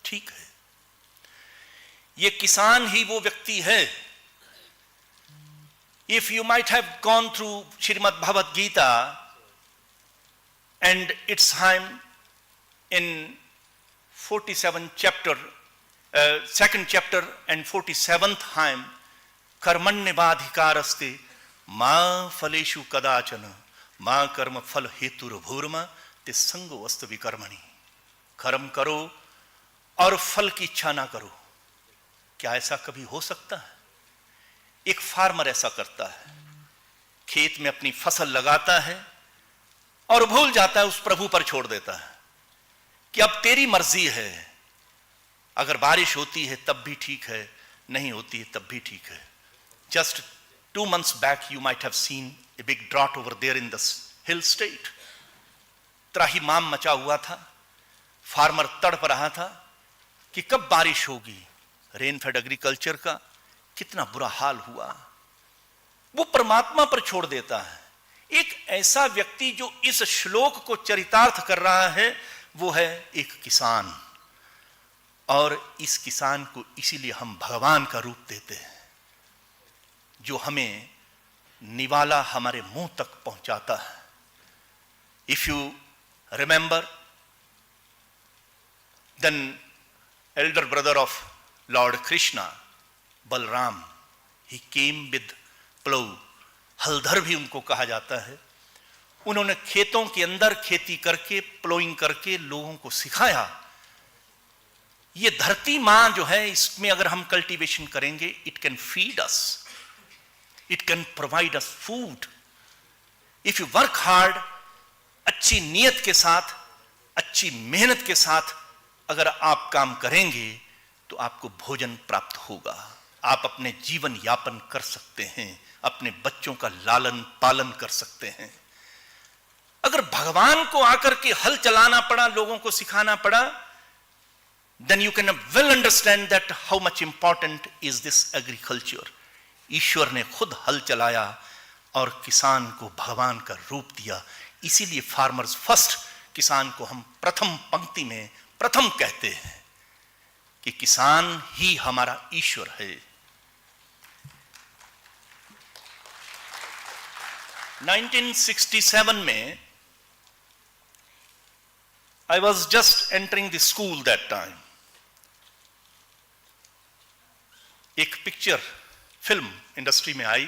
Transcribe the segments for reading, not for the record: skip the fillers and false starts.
ठीक है, ये किसान ही वो व्यक्ति है। If you might have gone through Srimad Bhagavad Gita and its hymn in 47th chapter, second chapter and 47th hymn, कर्मण्येवाधिकारस्ते मा फलेषु कदाचन मा कर्म फल हेतुर्भूर्मा ते संगो वस्तु विकर्मणि। कर्म करो और फल की इच्छा ना करो। क्या ऐसा कभी हो सकता है? एक फार्मर ऐसा करता है, खेत में अपनी फसल लगाता है और भूल जाता है, उस प्रभु पर छोड़ देता है कि अब तेरी मर्जी है, अगर बारिश होती है तब भी ठीक है, नहीं होती है तब भी ठीक है। Just 2 months back you might have seen a big drought over there in the hill state. त्राहिमाम मचा हुआ था, फार्मर तड़प रहा था कि कब बारिश होगी। रेनफेड एग्रीकल्चर का कितना बुरा हाल हुआ। वो परमात्मा पर छोड़ देता है। एक ऐसा व्यक्ति जो इस श्लोक को चरितार्थ कर रहा है वो है एक किसान, और इस किसान को इसीलिए हम भगवान का रूप देते हैं, जो हमें निवाला हमारे मुंह तक पहुंचाता है। If you remember, then elder brother of Lord Krishna, Balram, he came with plough, Haldhar भी उनको कहा जाता है। उन्होंने खेतों के अंदर खेती करके, प्लोइंग करके लोगों को सिखाया। ये धरती मां जो है, इसमें अगर हम कल्टीवेशन करेंगे, it can feed us, it can provide us food. If you work hard, अच्छी नियत के साथ, अच्छी मेहनत के साथ अगर आप काम करेंगे तो आपको भोजन प्राप्त होगा। आप अपने जीवन यापन कर सकते हैं, अपने बच्चों का लालन पालन कर सकते हैं। अगर भगवान को आकर के हल चलाना पड़ा, लोगों को सिखाना पड़ा, then you can well understand that how much important is this agriculture. ईश्वर ने खुद हल चलाया और किसान को भगवान का रूप दिया। इसीलिए फार्मर्स फर्स्ट, किसान को हम प्रथम पंक्ति में प्रथम कहते हैं कि किसान ही हमारा ईश्वर है। 1967 में I was just entering the school that time. एक पिक्चर फिल्म इंडस्ट्री में आई,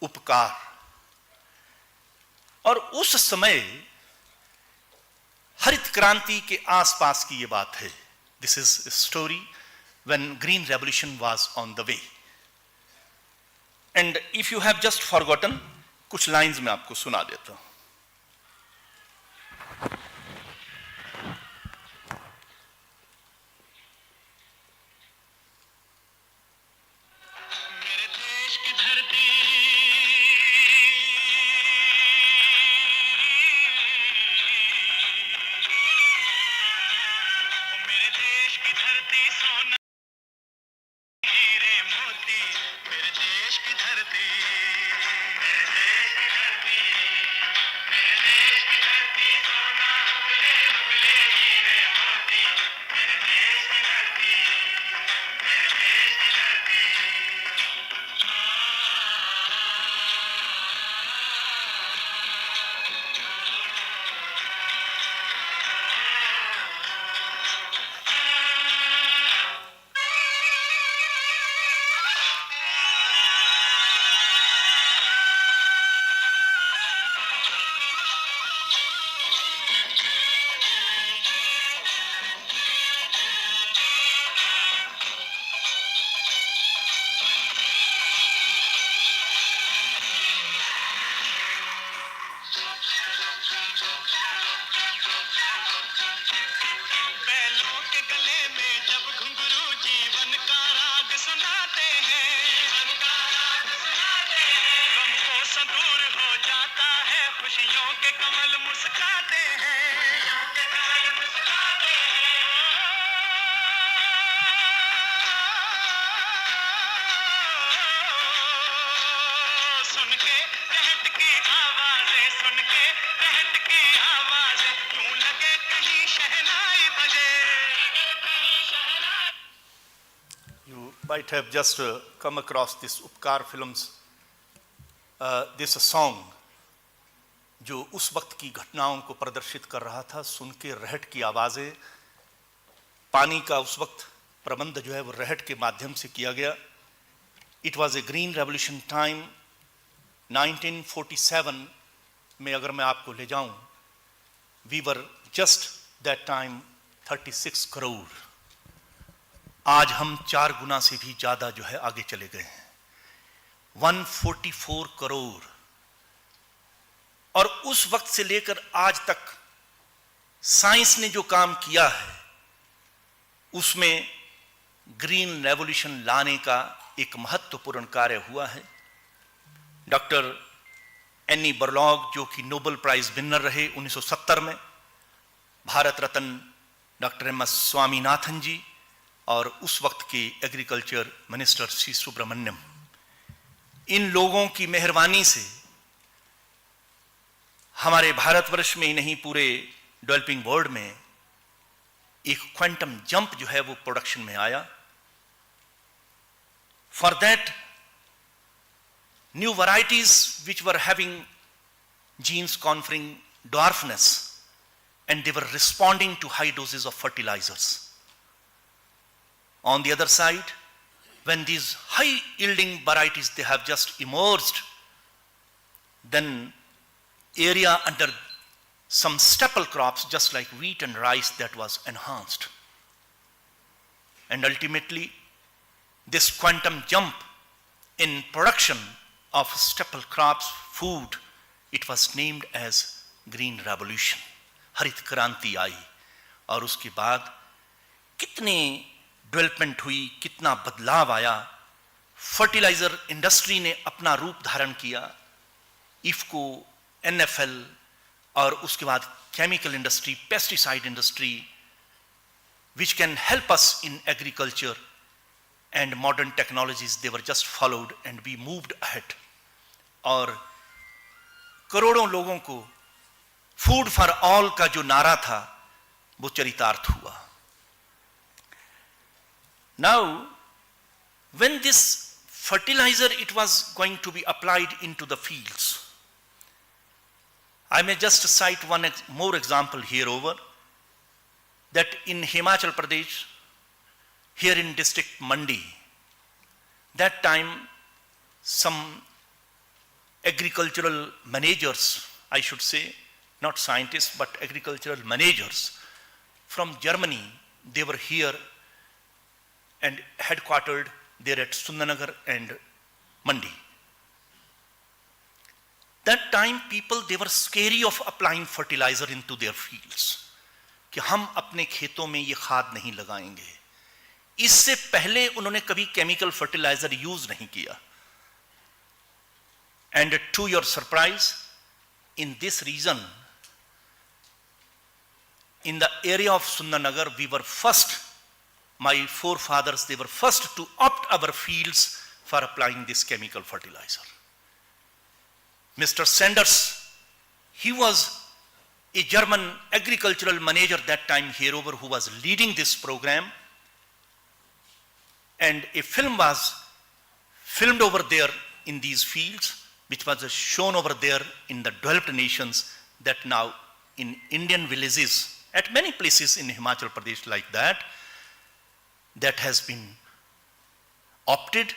उपकार, और उस समय हरित क्रांति के आसपास की ये बात है। This is story when green revolution was on the way. And if you have just forgotten, कुछ लाइंस में आपको सुना देता हूं। might have just come across this Upkar films, this song, जो उस वक्त की घटनाओं को प्रदर्शित कर रहा था। सुन के रहट की आवाज़ें, पानी का उस वक्त प्रबंध जो है वो रहट के माध्यम से किया गया। It was a green revolution time 1947 में अगर मैं आपको ले जाऊं, we were just that time 36 crore. आज हम 4 गुना से भी ज्यादा जो है आगे चले गए हैं, 144 करोड़। और उस वक्त से लेकर आज तक साइंस ने जो काम किया है उसमें ग्रीन रेवोल्यूशन लाने का एक महत्वपूर्ण कार्य हुआ है। डॉक्टर एनी बर्लॉग, जो कि नोबेल प्राइज विनर रहे 1970 में, Bharat Ratna doctor M S Swaminathan जी और उस वक्त के एग्रीकल्चर मिनिस्टर सी सुब्रमण्यम, इन लोगों की मेहरबानी से हमारे भारतवर्ष में ही नहीं पूरे डेवलपिंग वर्ल्ड में एक क्वांटम जंप जो है वो प्रोडक्शन में आया। For that new varieties which were having genes conferring dwarfness, and they were responding to high doses of fertilizers. On the other side, when these high yielding varieties they have just emerged, then area under some staple crops just like wheat and rice, that was enhanced. And ultimately this quantum jump in production of staple crops, food, it was named as green revolution. हरित क्रांति आई और उसके बाद कितने development हुई, कितना बदलाव आया। फर्टिलाइजर इंडस्ट्री ने अपना रूप धारण किया, इफको, एनएफएल, और उसके बाद chemical industry, pesticide industry, which can help us in agriculture, and modern technologies, they were just followed and we moved ahead. और करोड़ों लोगों को फूड फॉर ऑल का जो नारा था वो चरितार्थ हुआ। Now when this fertilizer it was going to be applied into the fields, I may just cite one more example here over, that in Himachal Pradesh, here in district Mandi, that time some agricultural managers, I should say, not scientists, but agricultural managers from Germany, they were here and headquartered there at Sundanagar and Mandi. That time people, they were scary of applying fertilizer into their fields, कि हम अपने खेतों में ये खाद नहीं लगाएंगे। इससे पहले उन्होंने कभी केमिकल फर्टिलाइजर यूज नहीं किया। And to your surprise, in this region, in the area of Sundanagar, we were first, my forefathers, they were first to opt our fields for applying this chemical fertilizer. Mr. Sanders, he was a German agricultural manager that time here over who was leading this program, and a film was filmed over there in these fields, which was shown over there in the developed nations, that now in Indian villages, at many places in Himachal Pradesh like that, that has been opted.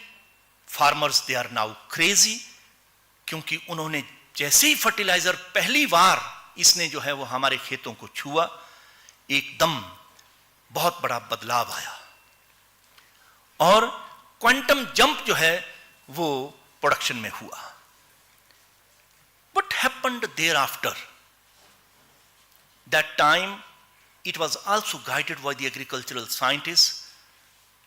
Farmers, they are now crazy, क्योंकि उन्होंने जैसे ही fertiliser पहली बार इसने जो है वो हमारे खेतों को छुआ, एकदम बहुत बड़ा बदलाव आया और क्वांटम जंप जो है वो प्रोडक्शन में हुआ। What happened thereafter? That time it was also guided by the agricultural scientists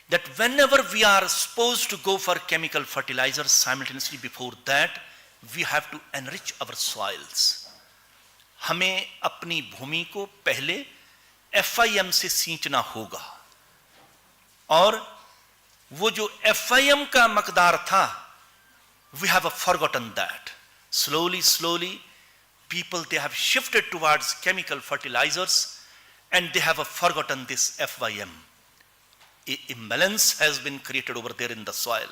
that whenever we are supposed to go for chemical fertilizers, simultaneously before that we have to enrich our soils. हमें अपनी भूमि को पहले FIM से सींचना होगा, और वो जो FIM का मकदार था, we have forgotten that. Slowly people, they have shifted towards chemical fertilizers and they have forgotten this FIM. imbalance has been created over there in the soil.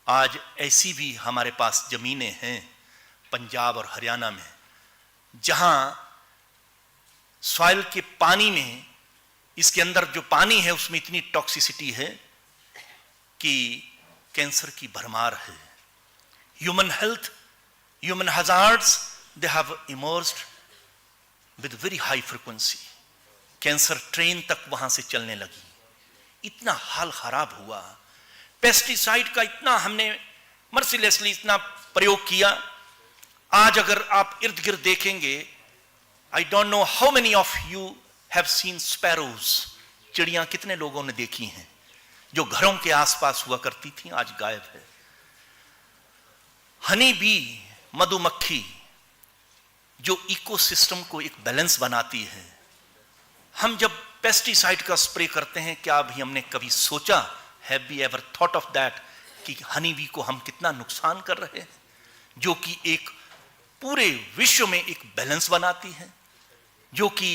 आज ऐसी भी हमारे पास जमीनें हैं पंजाब और हरियाणा में जहां सॉइल के पानी में, इसके अंदर जो पानी है उसमें इतनी टॉक्सिसिटी है कि कैंसर की भरमार है. Human health, human hazards, they have emerged with very high frequency. Cancer train तक वहां से चलने लगी. इतना हाल खराब हुआ. पेस्टिसाइड का इतना हमने मर्सिलेसली इतना प्रयोग किया. आज अगर आप इर्द गिर्द देखेंगे, I don't know how many of you have seen sparrows. चिड़ियां कितने लोगों ने देखी हैं जो घरों के आसपास हुआ करती थी, आज गायब है. हनी बी, मधुमक्खी, जो इकोसिस्टम को एक बैलेंस बनाती है, हम जब पेस्टिसाइड का स्प्रे करते हैं, क्या अभी हमने कभी सोचा, have we ever thought of that, कि हनी बी को हम कितना नुकसान कर रहे हैं, जो कि एक पूरे विश्व में एक बैलेंस बनाती है, जो कि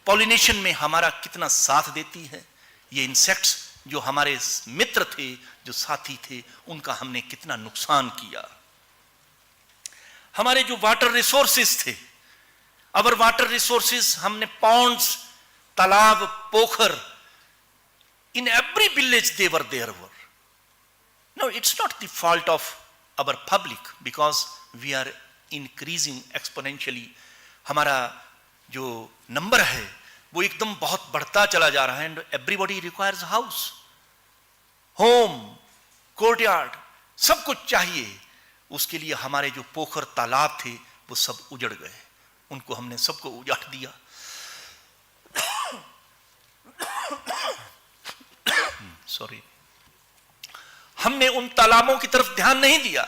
पॉलिनेशन में हमारा कितना साथ देती है. ये इंसेक्ट्स जो हमारे मित्र थे, जो साथी थे, उनका हमने कितना नुकसान किया. हमारे जो वाटर रिसोर्सेस थे, अवर वाटर रिसोर्सेस, हमने पॉन्ड्स, तालाब, पोखर, in every village they were there. No, it's not the fault of our public, because we are increasing exponentially. हमारा जो नंबर है वो एकदम बहुत बढ़ता चला जा रहा है. And everybody requires house, home, courtyard, सब कुछ चाहिए. उसके लिए हमारे जो पोखर तालाब थे वो सब उजड़ गए. उनको हमने सबको उजाड़ दिया. सॉरी, हमने उन तालाबों की तरफ ध्यान नहीं दिया.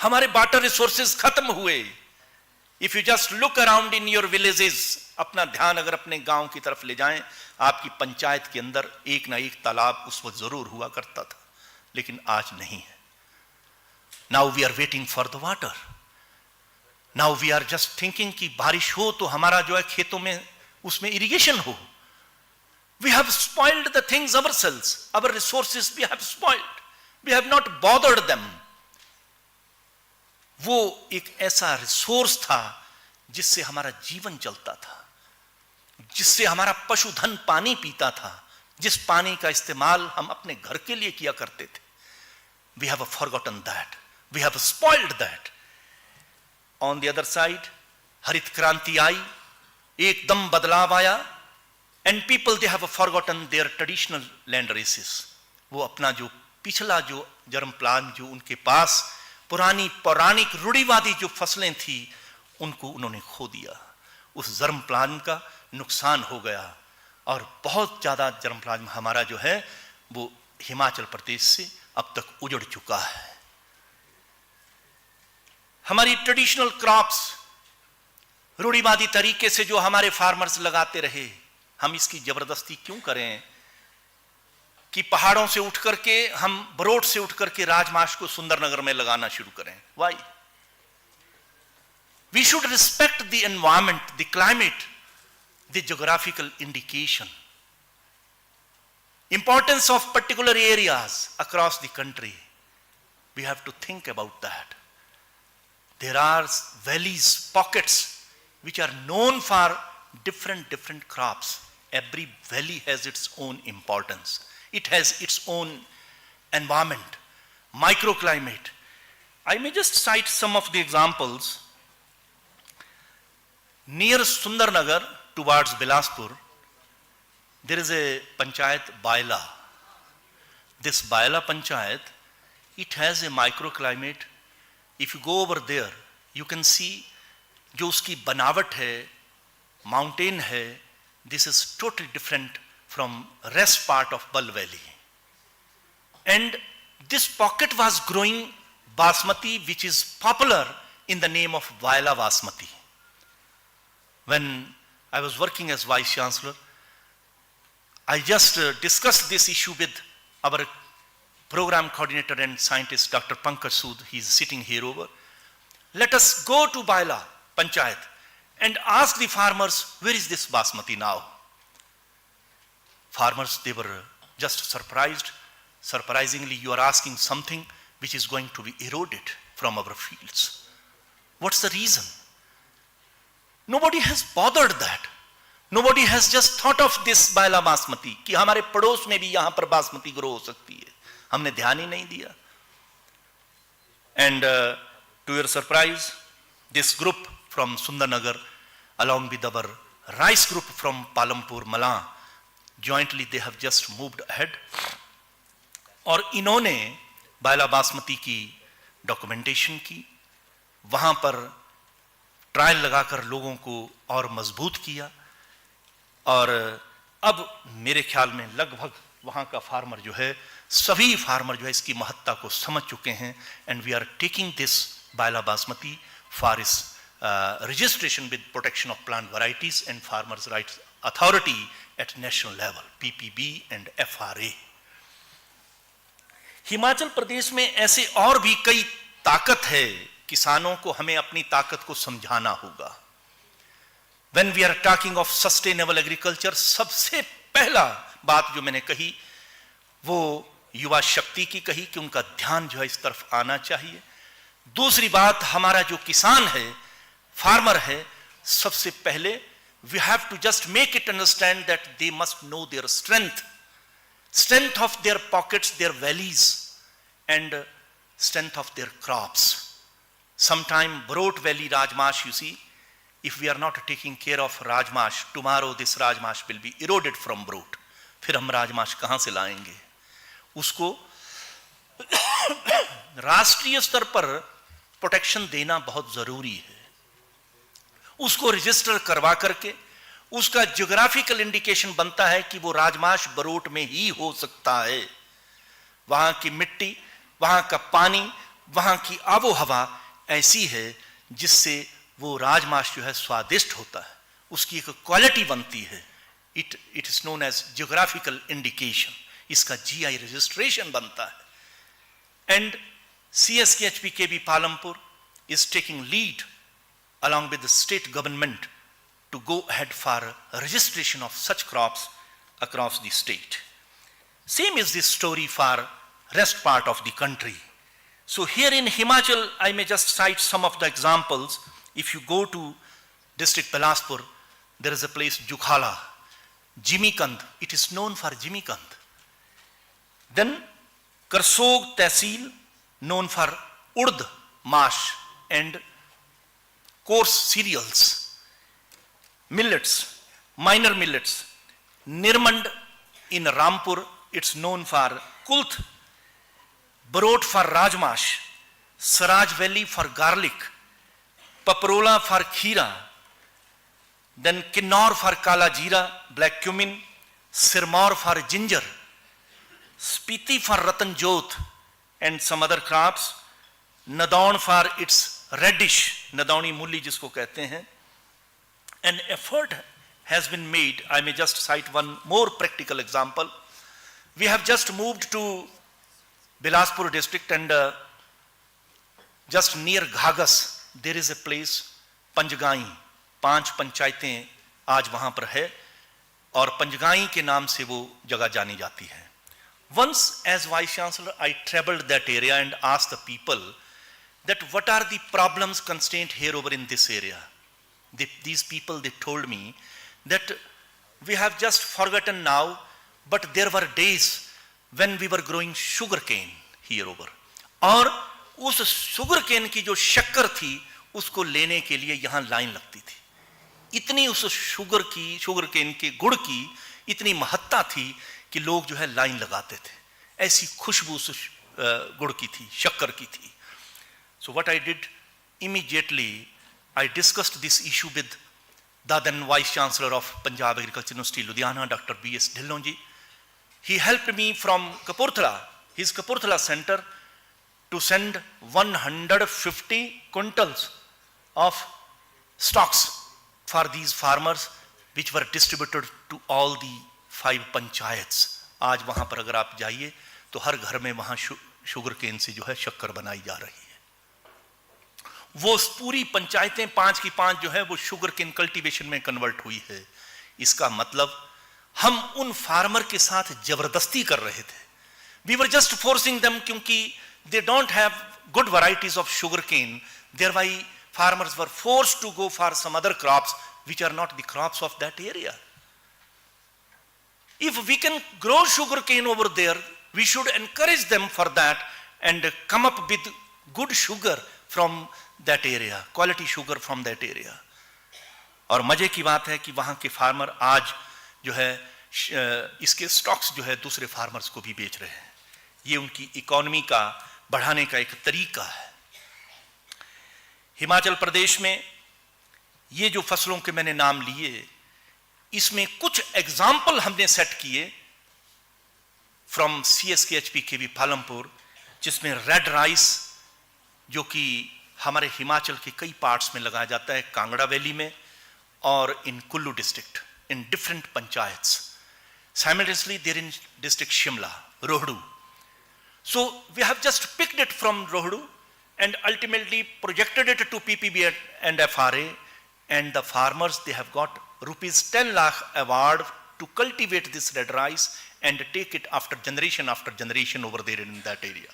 हमारे वाटर रिसोर्सेज खत्म हुए. If you just look around in your villages, अपना ध्यान अगर अपने गांव की तरफ ले जाएं, आपकी पंचायत के अंदर एक ना एक तालाब उस वक्त जरूर हुआ करता था, लेकिन आज नहीं है. Now we are waiting for the water. Now we are just thinking कि बारिश हो तो हमारा जो है खेतों में उसमें इरिगेशन हो. We have spoiled the things ourselves. Our resources we have spoiled. We have not bothered them. वो एक ऐसा रिसोर्स था जिससे हमारा जीवन चलता था, जिससे हमारा पशुधन पानी पीता था, जिस पानी का इस्तेमाल हम अपने घर के लिए किया करते थे. We have forgotten that. We have spoiled that. On the other side, हरित क्रांति आई, एकदम बदलाव आया. And people, they have forgotten their traditional land races. वो अपना जो पिछला जो जन्म प्लान, जो उनके पास पुरानी पौराणिक रूढ़िवादी जो फसलें थी, उनको उन्होंने खो दिया. उस जन्म प्लान का नुकसान हो गया. और बहुत ज्यादा जन्म प्लान हमारा जो है वो हिमाचल प्रदेश से अब तक उजड़ चुका है. हमारी ट्रेडिशनल क्रॉप्स, रूढ़िवादी तरीके से जो हमारे फार्मर्स लगाते रहे, हम इसकी जबरदस्ती क्यों करें कि पहाड़ों से उठ करके, हम बरोड से उठ करके राजमाश को सुंदरनगर में लगाना शुरू करें? Why? We should respect the environment, the climate, the geographical indication, importance of particular areas across the country. We have to think about that. There are valleys, pockets which are known for different crops. Every valley has its own importance. It has its own environment, microclimate. I may just cite some of the examples. Near Sundarnagar towards Bilaspur, there is a panchayat Baila. This Baila panchayat, it has a microclimate. If you go over there, you can see जो उसकी बनावट है, mountain है, this is totally different from rest part of Bal Valley. And this pocket was growing basmati, which is popular in the name of Vaila Basmati. When I was working as Vice Chancellor, I just discussed this issue with our program coordinator and scientist, Dr. Pankaj Sood. He is sitting here over. Let us go to Baila Panchayat and ask the farmers, where is this basmati now? Farmers, they were just surprised. Surprisingly, you are asking something which is going to be eroded from our fields. What's the reason? Nobody has bothered that. Nobody has just thought of this बायला बासमती कि हमारे पड़ोस में भी यहाँ पर basmati grow हो सकती है. हमने ध्यान ही नहीं दिया. And to your surprise, this group from Sundarnagar, along with our rice group from Palampur, Malan, jointly they have just moved ahead. और इन्होंने बायला बासमती की डॉक्यूमेंटेशन की, वहां पर ट्रायल लगाकर लोगों को और मजबूत किया. और अब मेरे ख्याल में लगभग वहां का फार्मर जो है, सभी फार्मर जो है इसकी महत्ता को समझ चुके हैं. And we are taking this बायला बासमती फॉर इस registration with protection of plant varieties and farmers rights authority at national level, PPB and FRA. Himachal Pradesh में ऐसे और भी कई ताकत है. किसानों को हमें अपनी ताकत को समझाना होगा. When we are talking of sustainable agriculture, सबसे पहला बात जो मैंने कही वो युवा शक्ति की कही कि उनका ध्यान जो है इस तरफ आना चाहिए. दूसरी बात, हमारा जो किसान है, फार्मर है, सबसे पहले we have to just make it understand that they must know their strength of their pockets, their valleys, and strength of their crops. Sometime Broat Valley Rajmash, you see, if we are not taking care of Rajmash, tomorrow this Rajmash will be eroded from Broat. फिर हम राजमाश कहां से लाएंगे? उसको राष्ट्रीय स्तर पर protection देना बहुत जरूरी है. उसको रजिस्टर करवा करके उसका ज्योग्राफिकल इंडिकेशन बनता है कि वो राजमाश बरोट में ही हो सकता है. वहां की मिट्टी, वहां का पानी, वहां की आबो हवा ऐसी है जिससे वो राजमाश जो है स्वादिष्ट होता है. उसकी एक क्वालिटी बनती है. It is known as geographical indication. इसका GI रजिस्ट्रेशन बनता है. And CSKHPKB Palampur is taking lead along with the state government to go ahead for registration of such crops across the state. Same is this story for rest part of the country. So here in Himachal, I may just cite some of the examples. If you go to district Bilaspur, there is a place Jukhala, Jimikand. It is known for Jimikand. Then Karsog Tehsil, known for Urd, Mash and coarse cereals, millets, minor millets. Nirmand in Rampur, it's known for Kulth. Barot for Rajmash, Saraj Valley for garlic, Paparola for Khira, then Kinnaur for Kala Jeera, black cumin, Sirmaur for ginger, Spiti for Ratan Jot and some other crops, Nadaun for its reddish, Nadauni Mulli jisko kehte hain. An effort has been made. I may just cite one more practical example. We have just moved to Bilaspur district and just near Ghagas there is a place Panjgai. 5 पंचायतें आज वहां पर है और पंजगाई के नाम से वो जगह जानी जाती है. Once as vice chancellor I traveled that area and asked the people that what are the problems constraint here over in this area. These people, they told me that we have just forgotten now, but there were days when we were growing sugar cane here over. और उस sugar cane की जो शक्कर थी उसको लेने के लिए यहाँ लाइन लगती थी. इतनी उस शुगर केन के गुड़ की इतनी महत्ता थी कि लोग जो है लाइन लगाते थे. ऐसी खुशबू उस गुड़ की थी, शक्कर की थी. So what I did immediately, I discussed this issue with the then Vice Chancellor of Punjab Agriculture University, Ludhiana, Dr. B.S. Dhillon ji. He helped me from Kapurthala, his Kapurthala center, to send 150 quintals of stocks for these farmers, which were distributed to all the 5 panchayats. आज वहां पर अगर आप जाइए तो हर घर में वहां शुगर केन से जो है शक्कर बनाई जा रही है. वो पूरी पंचायतें 5 की 5 जो है वो शुगर केन कल्टीवेशन में कन्वर्ट हुई है. इसका मतलब हम उन फार्मर के साथ जबरदस्ती कर रहे थे. We were just forcing them क्योंकि they don't have good varieties of sugar cane. Thereby farmers were forced to go for some other crops which are not the crops of that area. If we can grow sugar cane over there, we should encourage them for that and come up with good sugar from that area, quality sugar from that area. और मजे की बात है कि वहां के farmer आज जो है इसके स्टॉक्स जो है दूसरे फार्मर्स को भी बेच रहे हैं. ये उनकी इकोनॉमी का बढ़ाने का एक तरीका है. हिमाचल प्रदेश में ये जो फसलों के मैंने नाम लिए, इसमें कुछ एग्जाम्पल हमने सेट किए फ्रॉम CSKHP KB पालमपुर, जिसमें रेड राइस जो कि हमारे हिमाचल के कई पार्ट्स में लगाया जाता है, कांगड़ा वैली में और in Kullu district, in different panchayats. Simultaneously there in district Shimla, Rohdu. So we have just picked it from Rohdu and ultimately projected it to PPB and FRA, and the farmers, they have got rupees 10 lakh award to cultivate this red rice and take it after generation over there in that area.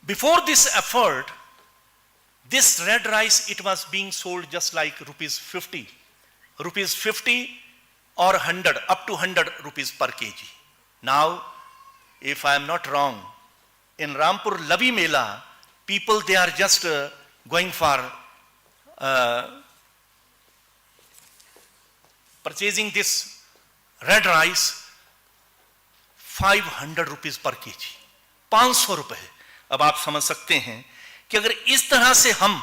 Before this effort, this red rice, it was being sold just like rupees 50 or 100, up to 100 rupees per kg. Now, if I am not wrong, in Rampur Lavi Mela, people, they are just going for purchasing this red rice 500 rupees per kg, 500 रुपए. अब आप समझ सकते हैं कि अगर इस तरह से हम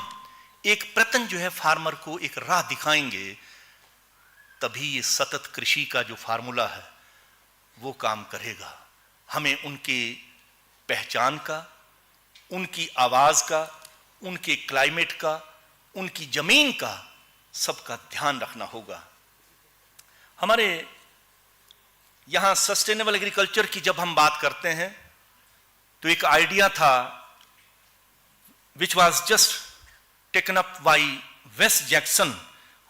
एक प्रयत्न जो है फार्मर को एक राह दिखाएंगे, तभी ये सतत कृषि का जो फार्मूला है वो काम करेगा. हमें उनके पहचान का, उनकी आवाज का, उनके क्लाइमेट का, उनकी जमीन का, सबका ध्यान रखना होगा. हमारे यहां सस्टेनेबल एग्रीकल्चर की जब हम बात करते हैं तो एक आइडिया था which was just taken up by Wes Jackson,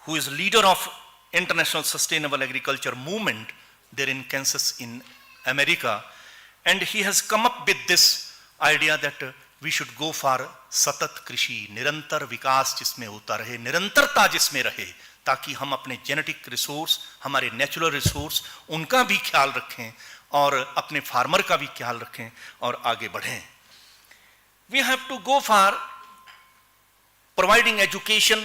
who is leader of International Sustainable Agriculture Movement there in Kansas in America, and he has come up with this idea that we should go for सतत कृषि, निरंतर विकास जिसमें होता रहे, निरंतरता जिसमें रहे, ताकि हम अपने जेनेटिक रिसोर्स, हमारे नेचुरल रिसोर्स, उनका भी ख्याल रखें और अपने फार्मर का भी ख्याल रखें और आगे बढ़ें. We have to go for providing education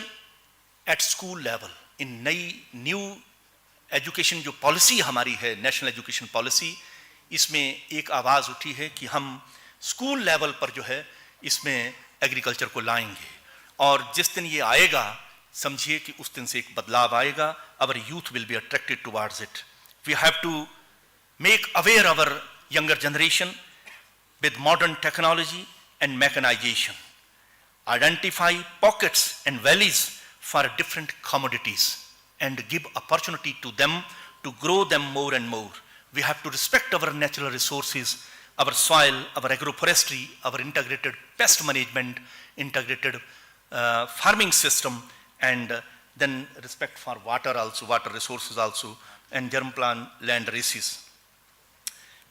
at school level. इन नई न्यू एजुकेशन जो पॉलिसी हमारी है, नेशनल एजुकेशन पॉलिसी, इसमें एक आवाज उठी है कि हम स्कूल लेवल पर जो है इसमें एग्रीकल्चर को लाएंगे. और जिस दिन ये आएगा, समझिए कि उस दिन से एक बदलाव आएगा. Our youth will be attracted towards it. We have to make aware our younger generation with modern technology and mechanization. Identify pockets and valleys for different commodities and give opportunity to them to grow them more and more. We have to respect our natural resources, our soil, our agroforestry, our integrated pest management, integrated farming system, and then respect for water also, water resources also, and germplan land races.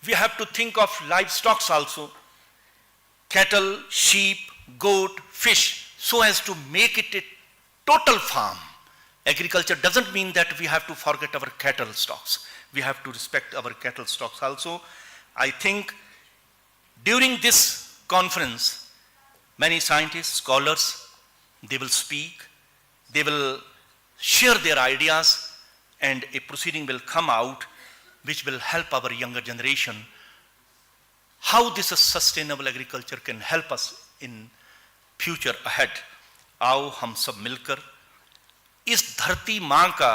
We have to think of livestock also, cattle, sheep, goat, fish, so as to make it a total farm. Agriculture doesn't mean that we have to forget our cattle stocks. We have to respect our cattle stocks also. I think during this conference, many scientists, scholars, they will speak, they will share their ideas, and a proceeding will come out which will help our younger generation how this sustainable agriculture can help us in future ahead. आओ हम सब मिलकर इस धरती मां का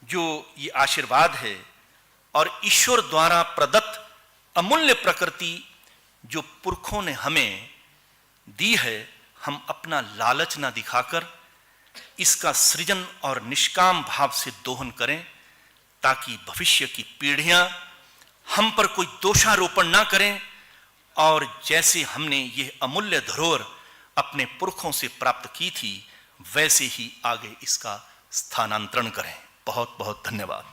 जो ये आशीर्वाद है और ईश्वर द्वारा प्रदत्त अमूल्य प्रकृति जो पुरखों ने हमें दी है, हम अपना लालच ना दिखाकर इसका सृजन और निष्काम भाव से दोहन करें, ताकि भविष्य की पीढ़ियां हम पर कोई दोषारोपण ना करें और जैसे हमने ये अमूल्य धरोहर अपने पुरखों से प्राप्त की थी, वैसे ही आगे इसका स्थानांतरण करें. बहुत बहुत धन्यवाद।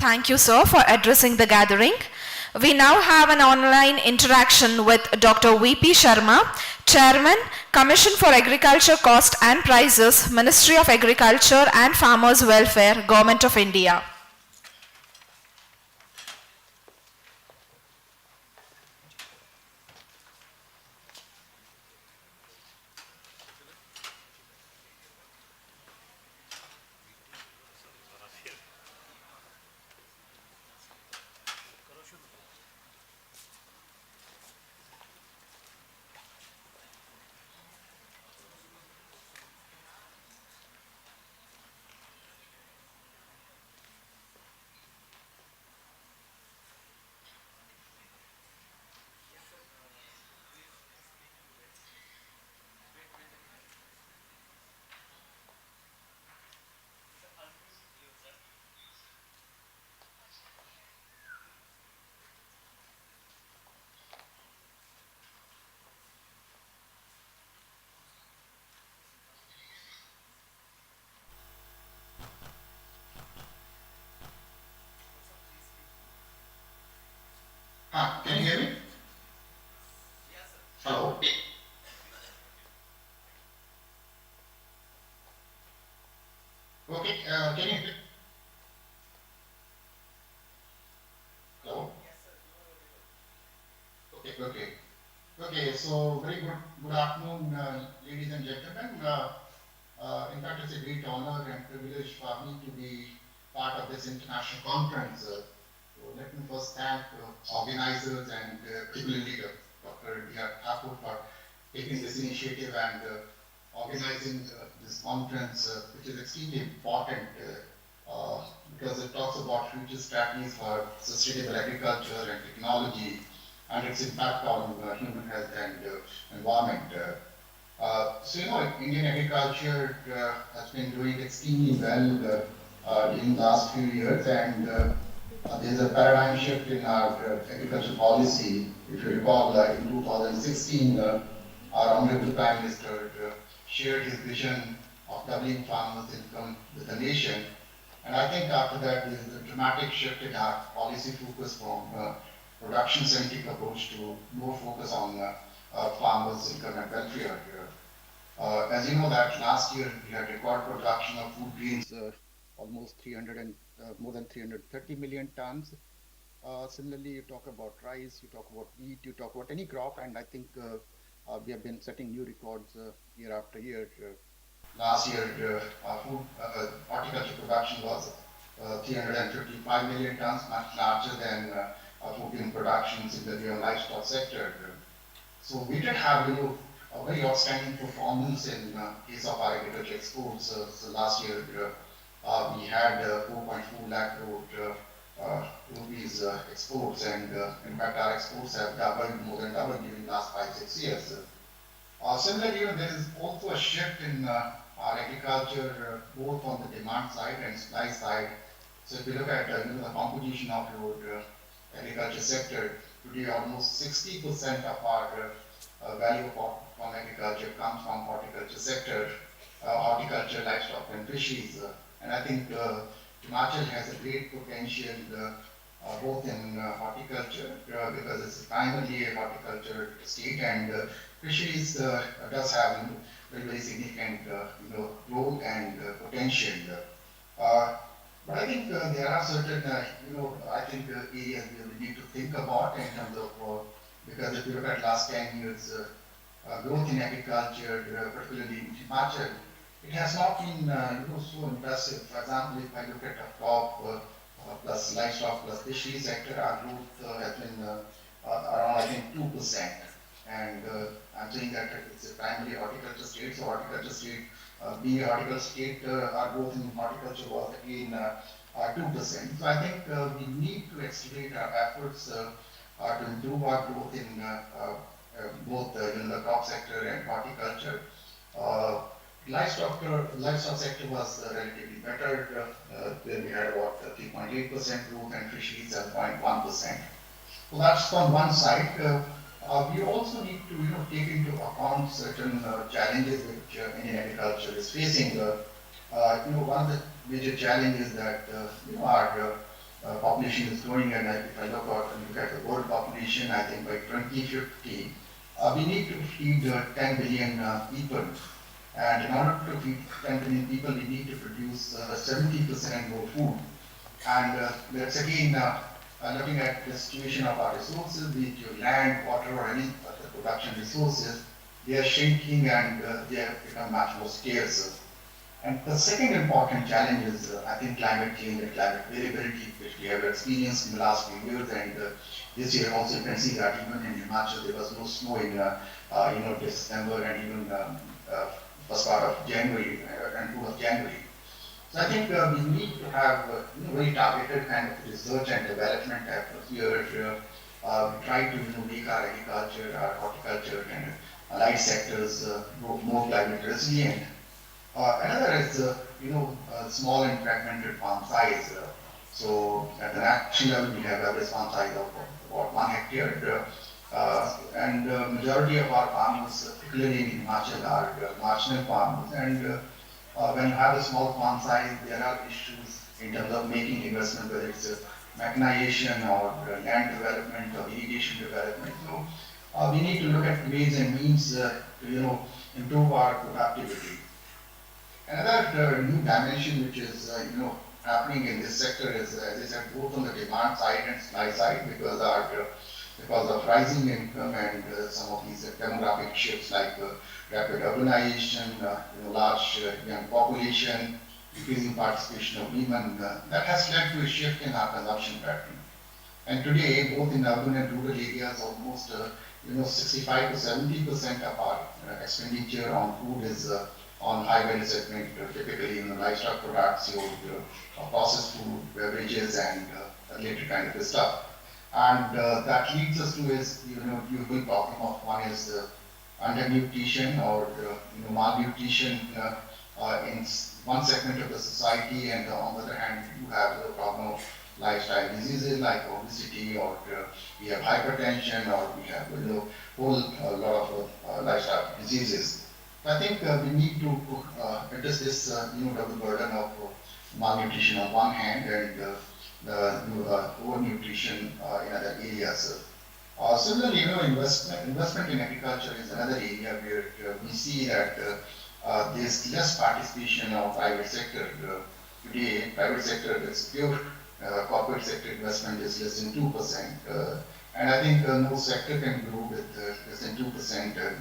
Thank you, sir, for addressing the gathering. We now have an online interaction with Dr. V.P. Sharma, Chairman, Commission for Agriculture Cost and Prices, Ministry of Agriculture and Farmers Welfare, Government of India. Can you hear me? Hello. Okay, can you hear? Hello. Okay. So very good afternoon, ladies and gentlemen. In fact, it's a great honor and privilege for me to be part of this international conference. So let me first thank organizers and particularly Dr. Thakur for taking this initiative and organizing this conference, which is extremely important because it talks about future strategies for sustainable agriculture and technology and its impact on human health and environment. Indian agriculture has been doing extremely well in the last few years, and there's a paradigm shift in our agriculture policy. If you recall, in 2016, our Honorable Prime Minister shared his vision of doubling farmers' income with the nation. And I think after that, there is a dramatic shift in our policy focus from production-centric approach to more focus on farmers' income and welfare. As you know that last year we had record production of food grains, almost 300 and more than 330 million tons. Similarly, you talk about rice, you talk about wheat, you talk about any crop, and I think we have been setting new records year after year. Last year, food horticulture production was 355 million tons, much larger than food grain productions in the livestock sector. So we did have, a very outstanding performance in case of our agriculture exports. So last year we had 4.4 lakh crore rupees exports, and in fact our exports have doubled, more than doubled during the last 5-6 years. Similarly, there is also a shift in our agriculture, both on the demand side and supply side. So if you look at the composition of your agriculture sector, today almost 60% of our value from agriculture comes from horticulture sector, horticulture, livestock and fisheries. And I think Himachal has a great potential both in horticulture because it's primarily a horticulture state, and fisheries does have very significant role and potential. But I think there are certain I think areas we need to think about in terms of because if you look at last 10 years growth in agriculture, particularly in Himachal, it has not been so impressive. For example, if I look at a crop plus livestock plus fisheries sector, our growth has been around I think 2%. And I'm saying that it's a primarily horticulture state, so horticulture state being article state, our growth in horticulture was again 2%. So I think we need to accelerate our efforts to improve our growth in both the crop sector and horticulture. Uh, livestock sector was relatively better. Where we had about 3.8% growth and fisheries 7.1%. So that's on one side. We also need to take into account certain challenges which Indian agriculture is facing. One of the major challenges that our population is growing, and if I look at the world population, I think by 2050 we need to feed 10 billion people. And in order to feed 10 billion people, we need to produce 70% more food. And that's again looking at the situation of our resources, be it your land, water, or any other production resources, they are shrinking and they have become much more scarce. And the second important challenge is, I think, climate change and climate variability, which we have experienced in the last few years. And this year also you can see that even in Himachal there was no snow in December and even first part of January and 2 of January. So I think we need to have very targeted kind of research and development efforts here. We try to make our agriculture, our horticulture, and allied sectors more climate resilient. Another is small and fragmented farm size. So at the national level, we have average farm size of about 1 hectare. And majority of our farmers, particularly in Himachal, are marginal farmers. And when you have a small farm size, there are issues in terms of making investment, whether it's mechanization or land development or irrigation development. So we need to look at ways and means to improve our productivity. Another new dimension which is happening in this sector is, as I said, both on the demand side and supply side, because of rising income and some of these demographic shifts like rapid urbanization, large young population, increasing participation of women, that has led to a shift in our consumption pattern. And today, both in urban and rural areas, almost 65 to 70% of our expenditure on food is on high value segment, typically livestock products, your processed food, beverages, and related kind of stuff. And that leads us to is usual problem of one is undernutrition or malnutrition in one segment of the society, and on the other hand, you have the problem of lifestyle diseases like obesity, or we have hypertension, or we have a lot of lifestyle diseases. I think we need to address this double burden of malnutrition on one hand and the overnutrition in other areas. Similarly, investment in agriculture is another area where we see that there's less participation of private sector. Today, private sector, that's pure corporate sector investment is less than 2%. And I think no sector can grow with less than 2%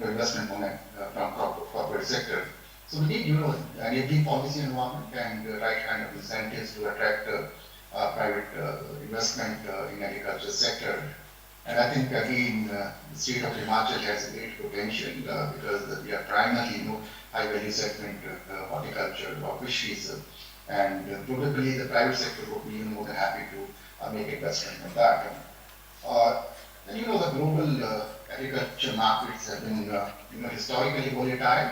investment from corporate sector. So we need, enabling policy environment and the right kind of incentives to attract private investment in agriculture sector. And I think again, the state of Himachal has a great potential because we are primarily high value segment horticulture or fisheries, and probably the private sector would be more than happy to make investment in that. And the global agriculture markets have been historically volatile,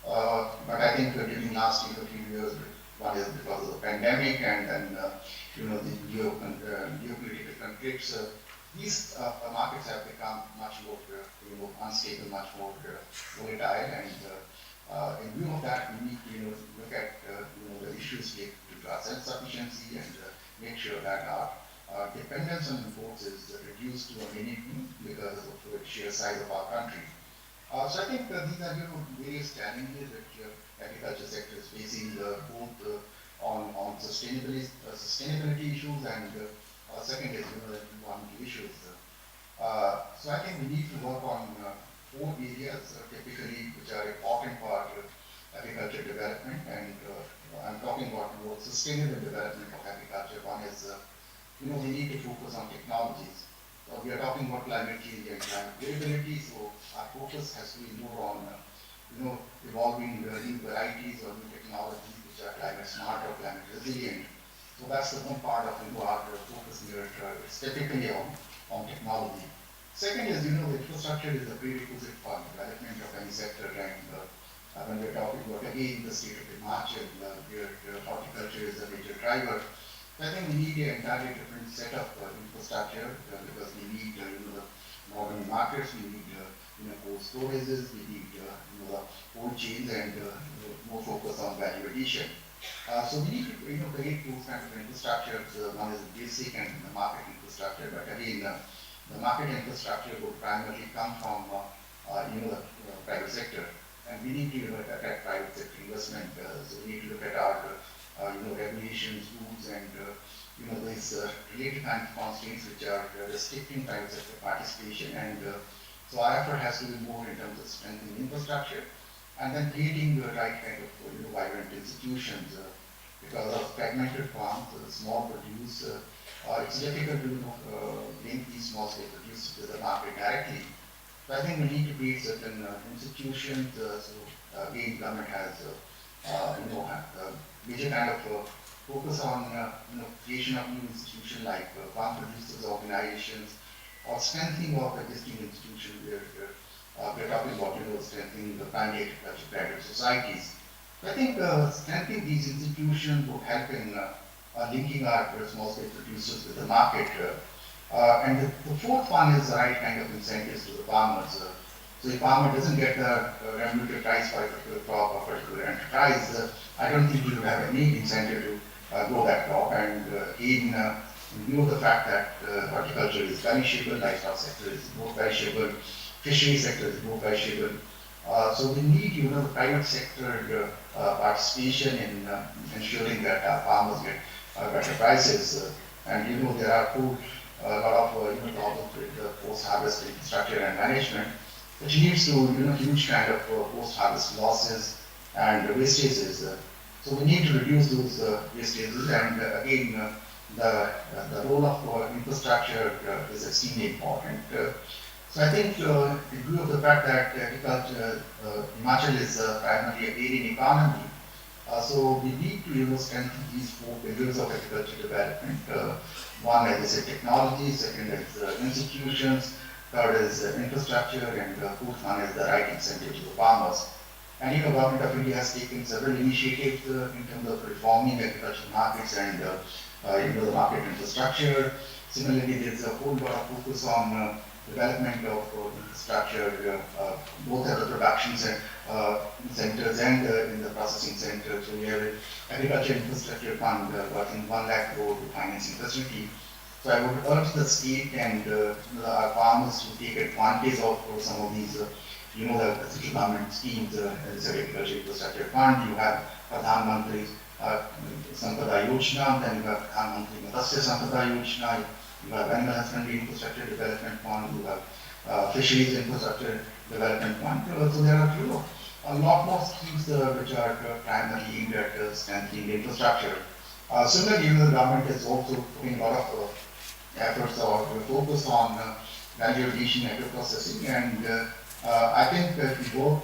but I think during last few years, one is because of the pandemic and then the geopolitical conflicts. These markets have become much more unstable, much more volatile, and in view of that, we need to look at the issues related to our self-sufficiency and make sure that our dependence on imports is reduced to a minimum because of the sheer size of our country. So I think these are various challenges that agriculture sector is facing, both on sustainability issues and second is environmental issues. So I think we need to work on 4 areas typically which are important for agriculture development, and I'm talking about more sustainable development of agriculture. One is we need to focus on technologies. So we are talking about climate change and climate variability, so our focus has to be more on evolving new varieties or new technologies which are climate smart or climate resilient. So that's the one part of our focus here. It's typically on technology. Second is, the infrastructure is a prerequisite for development of any sector, and when we're talking about again the state of Himachal, where horticulture is a major driver, I think we need an entirely different setup for infrastructure because we need the modern markets, we need cold storages, we need the cold chains, and more focus on value addition. So we need to create those kind of infrastructure. One is the basic and the market infrastructure, but again the market infrastructure will primarily come from the private sector, and we need to attract private sector investment. So we need to look at our regulations, rules, and these related kind of constraints which are restricting private sector participation. And so our effort has to be more in terms of strengthening infrastructure and then creating the right kind of vibrant institutions. Because of fragmented farms, small produce, it's difficult to link these small scale producers to the market directly. So I think we need to create certain institutions. So again, government has major kind of focus on creation of new institutions like farm producers organizations or strengthening of existing institutions where we're talking about strengthening the primary agriculture credit societies. So I think strengthening these institutions would help in linking our small scale producers with the market. And the fourth one is the right kind of incentives to the farmers. So if farmer doesn't get the remunerated price for a particular crop or particular enterprise, I don't think he will have any incentive to grow that crop. And in view of the fact that horticulture is perishable, livestock sector is more perishable, fishery sector is more perishable. So we need the private sector participation in ensuring that our farmers get better prices. And there are a lot of problems with post-harvest infrastructure and management, which leads to huge kind of post-harvest losses and wastages. So we need to reduce those wastages, and again the role of infrastructure is extremely important. So I think in view of the fact that agriculture, Himachal is primarily a dairy economy, so we need to strengthen these four pillars of agriculture development. One, as I said, technology. Second is institutions. Third is infrastructure, and fourth one is the right incentive to the farmers. And Government of India has taken several initiatives in terms of reforming agricultural markets and the market infrastructure. Similarly, there is a whole lot of focus on development of infrastructure, both at the production centers and in the processing centers. So we have an agriculture infrastructure fund worth 1 lakh crore to financing facility. So I would urge the state and our farmers to take advantage of some of these, the central government schemes. As agriculture infrastructure fund, you have Pradhan Mantri Sampada Yojana, then you have Pradhan Mantri Matsya Sampada Yojana, you have Animal Husbandry Infrastructure Development Fund, you have Fisheries Infrastructure Development Fund. So there are a lot more schemes which are primarily aimed at strengthening the infrastructure. Similarly, the government is also putting a lot of efforts or focus on value addition, agro-processing, and I think if we work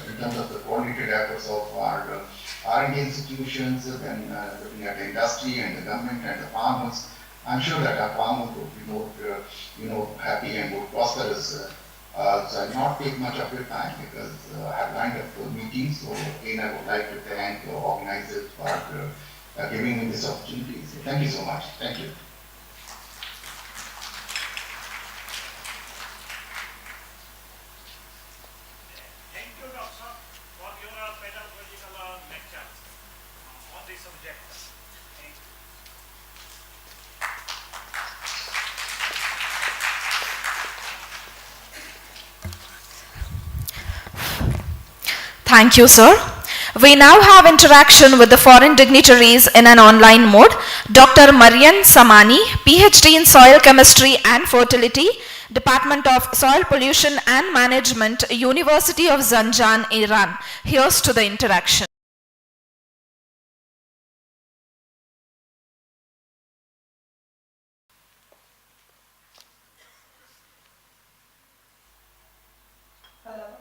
in terms of the coordinated efforts of our R&D institutions, then looking at the industry and the government and the farmers, I'm sure that our farmers would be more, happy and more prosperous. So I'll not take much of your time because I have lined up meetings. So again, I would like to thank the organizers for giving me this opportunity. So thank you so much. Thank you. Thank you, Doctor, for your pedagogical lecture on this subject. Thank you. Thank you, sir. We now have interaction with the foreign dignitaries in an online mode. Dr. Marian Samani, PhD in Soil Chemistry and Fertility, Department of Soil Pollution and Management, University of Zanjan, Iran. Here's to the interaction. Hello.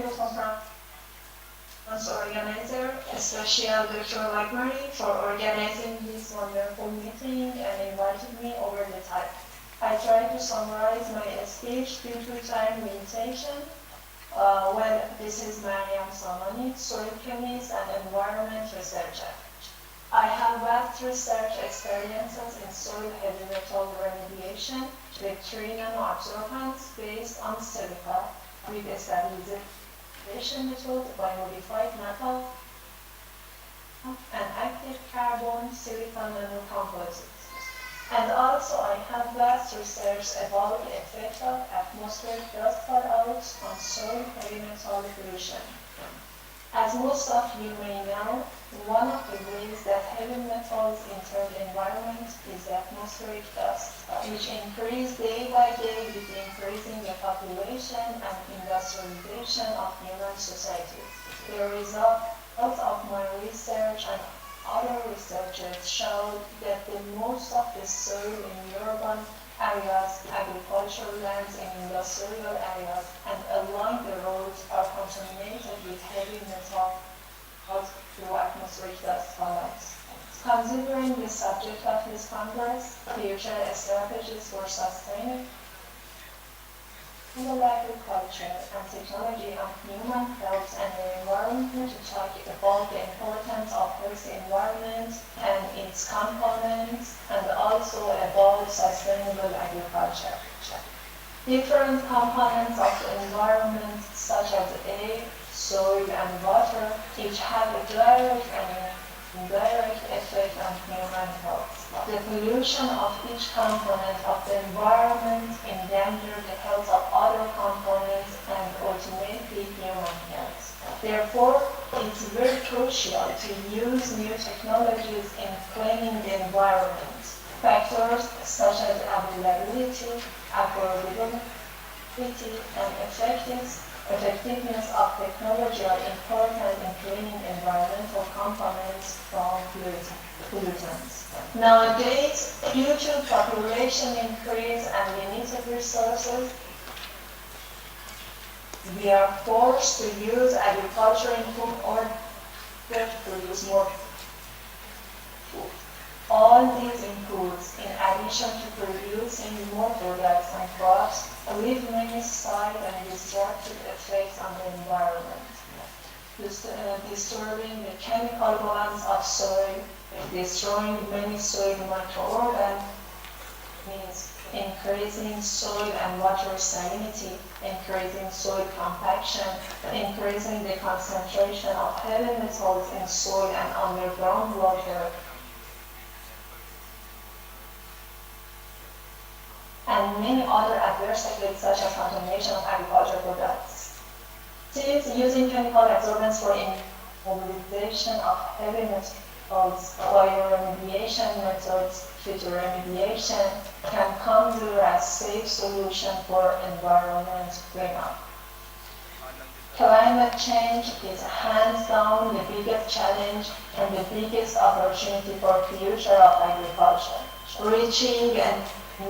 you, conference organizer, Special Virtual Library, for organizing this wonderful meeting and inviting me over the time. I try to summarize my speech due to time limitation. This is Mariam Samani, soil chemist and environment researcher. I have vast research experiences in soil heavy metal remediation with 3 nanoabsorbents based on silica with a stabilization method by modified metal and active carbon silicon nanocomposites. And also I have vast research about the effect of atmospheric dust fallouts on soil heavy metal pollution. As most of you may know, one of the ways that heavy metals enter the environment is the atmospheric dust, which increase day by day with increasing the population and industrialization of human societies. The results of my research and other researchers showed that the most of the soil in urban areas, agricultural lands in industrial areas, and along the roads are contaminated with heavy metals through atmospheric dust fallouts. Considering the subject of this Congress, future strategies for sustainable agriculture and technology on human health and the environment, to talk about the importance of healthy environment and its components, and also about sustainable agriculture. Different components of the environment, such as air, soil, and water, each have a direct and indirect effect on human health. The pollution of each component of the environment endangers the health of other components and ultimately human health. Therefore, it's very crucial to use new technologies in cleaning the environment. Factors such as availability, affordability, and effectiveness of technology are important in cleaning environmental components from pollutants. Nowadays, due to population increase and limited resources, we are forced to use agriculture input in order to produce more food. All these inputs, in addition to producing more products and crops, leave many side and destructive effects on the environment, disturbing the chemical balance of soil, destroying many soil microorganisms, increasing soil and water salinity, increasing soil compaction, increasing the concentration of heavy metals in soil and underground water, and many other adverse effects such as contamination of agricultural products. Since using chemical adsorbents for immobilization of heavy metals, bioremediation methods, phytoremediation can come through as safe solution for environment cleanup. Climate change is hands down the biggest challenge and the biggest opportunity for future of agriculture. Reaching a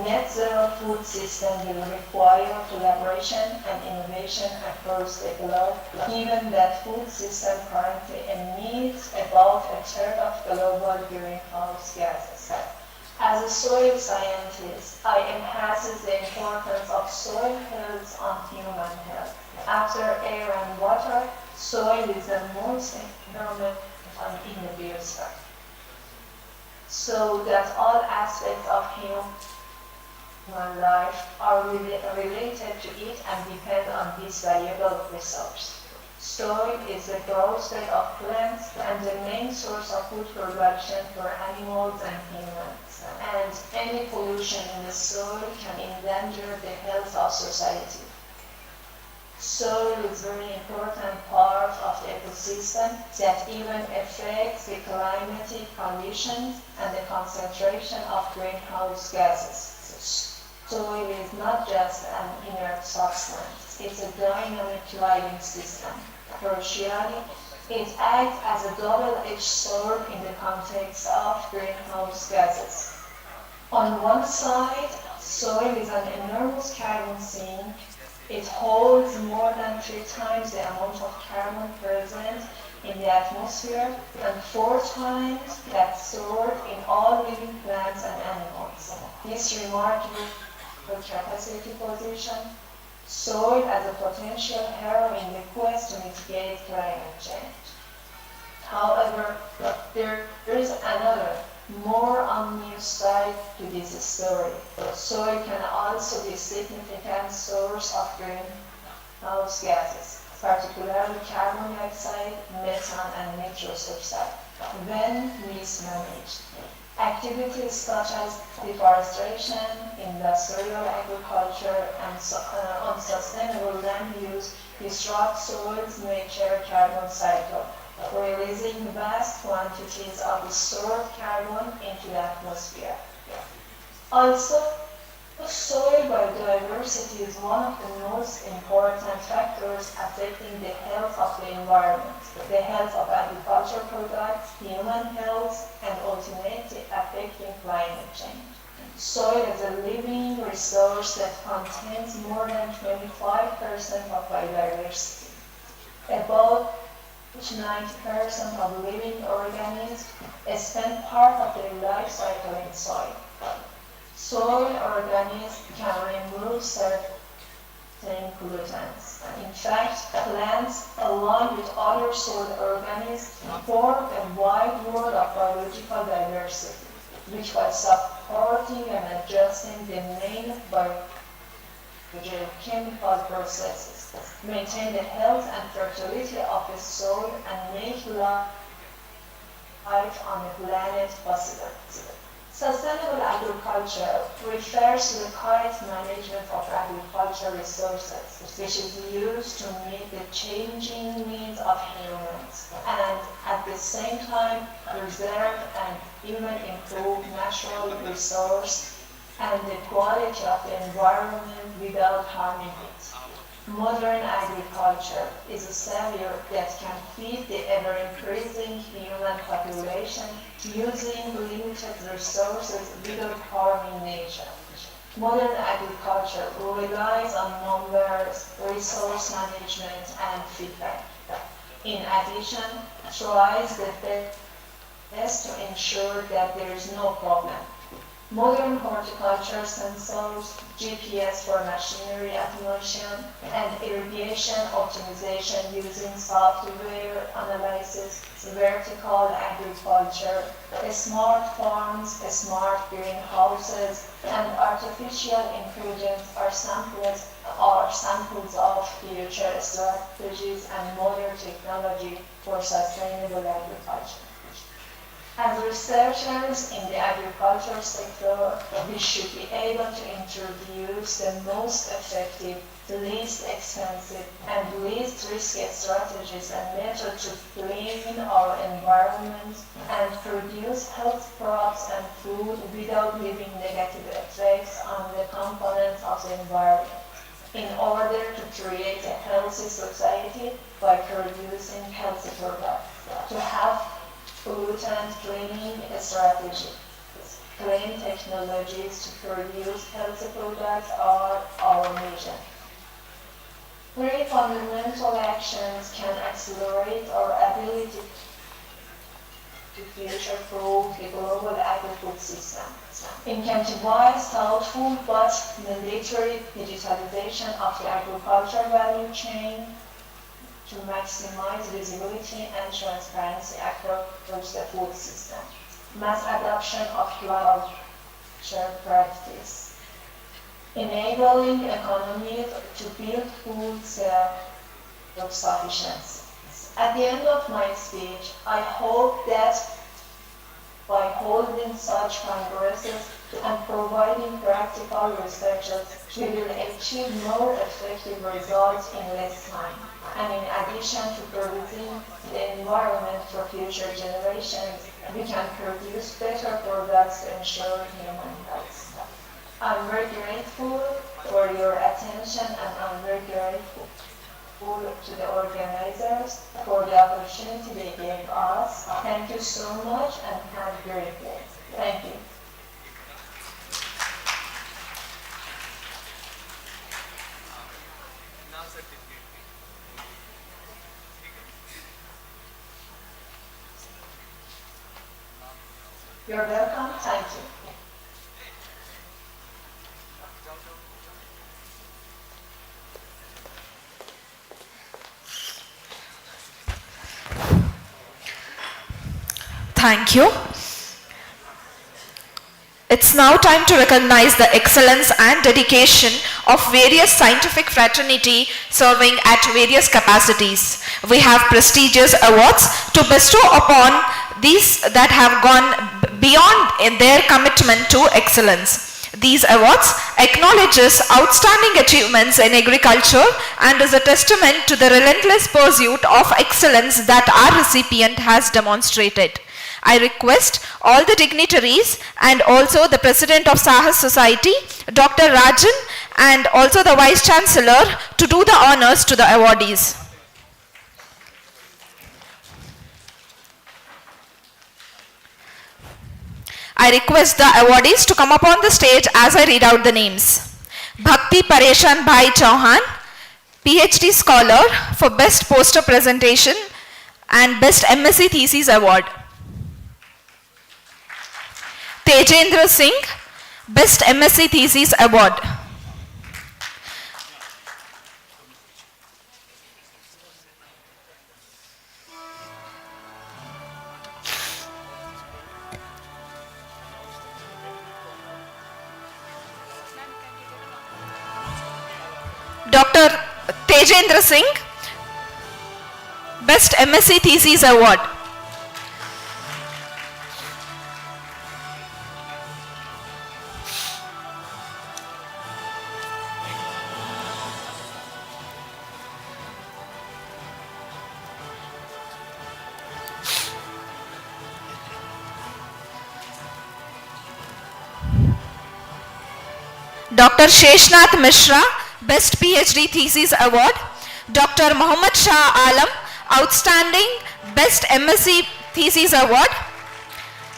net zero food system will require collaboration and innovation across the globe, given that food system currently emits about a third of global greenhouse gases. As a soil scientist, I emphasize the importance of soil health on human health. After air and water, soil is the most environmental in the biosphere, so that all aspects of human life are related to it and depend on this valuable resource. Soil is the growth state of plants and the main source of food production for animals and humans. And any pollution in the soil can endanger the health of society. Soil is a very important part of the ecosystem that even affects the climatic conditions and the concentration of greenhouse gases. Soil is not just an inert substance, it's a dynamic living system. Crucially, it acts as a double-edged sword in the context of greenhouse gases. On one side, soil is an enormous carbon sink It holds more than 3 times the amount of carbon present in the atmosphere and 4 times that stored in all living plants and animals. This remarkable capacity position soil as a potential hero in the quest to mitigate climate change. However, there is another, more obvious side to this story. Soil can also be a significant source of greenhouse gases, particularly carbon dioxide, methane, and nitrous oxide, when mismanaged. Activities such as deforestation, industrial agriculture, and unsustainable land use disrupt soil's natural carbon cycle, releasing vast quantities of stored carbon into the atmosphere. Also, soil biodiversity is one of the most important factors affecting the health of the environment, the health of agricultural products, human health, and ultimately affecting climate change. Soil is a living resource that contains more than 25% of biodiversity. About 90% of living organisms spend part of their life cycle in soil. Soil organisms can remove certain pollutants. In fact, plants, along with other soil organisms, form a wide world of biological diversity, which by supporting and adjusting the main biochemical processes, maintain the health and fertility of the soil and make life on the planet possible. Sustainable agriculture refers to the correct management of agricultural resources, which is used to meet the changing needs of humans, and at the same time preserve and even improve natural resource and the quality of the environment without harming it. Modern agriculture is a savior that can feed the ever-increasing human population using limited resources without harming nature. Modern agriculture relies on numbers, resource management, and feedback. In addition, tries the best to ensure that there is no problem. Modern horticulture sensors, GPS for machinery automation, and irrigation optimization using software analysis, vertical agriculture, smart farms, smart greenhouses, and artificial intelligence are samples of future strategies and modern technology for sustainable agriculture. As researchers in the agricultural sector, we should be able to introduce the most effective, least expensive, and least risky strategies and methods to clean our environment and produce healthy crops and food without leaving negative effects on the components of the environment, in order to create a healthy society by producing healthy products, to have pollutant cleaning strategies, clean technologies to produce healthy products are our mission. 3 fundamental actions can accelerate our ability to future-proof the global agri-food system. Incentivize thoughtful but mandatory digitalization of the agricultural value chain to maximize visibility and transparency across the food system. Mass adoption of agriculture practice. Enabling economies to build food self-sufficiency. At the end of my speech, I hope that by holding such congresses and providing practical researches, we will achieve more effective results in less time. And in addition to producing the environment for future generations, we can produce better products to ensure human health. I'm very grateful for your attention, and I'm very grateful to the organizers for the opportunity they gave us. Thank you so much, and have a great day. Thank you. You're welcome. Thank you. Thank you. It's now time to recognize the excellence and dedication of various scientific fraternity serving at various capacities. We have prestigious awards to bestow upon these that have gone beyond in their commitment to excellence. These awards acknowledges outstanding achievements in agriculture and is a testament to the relentless pursuit of excellence that our recipient has demonstrated. I request all the dignitaries and also the President of Sahas Society, Dr. Rajan, and also the Vice Chancellor to do the honors to the awardees. I request the awardees to come up on the stage as I read out the names. Bhakti Pareshan Bhai Chauhan, PhD Scholar for Best Poster Presentation and Best MSc Thesis Award. Tejendra Singh, Best MSc Thesis Award. Dr. Tejendra Singh, Best MSc Thesis Award. Dr. Sheshnath Mishra, Best PhD Thesis Award. Dr. Muhammad Shah Alam, Outstanding Best MSc Thesis Award.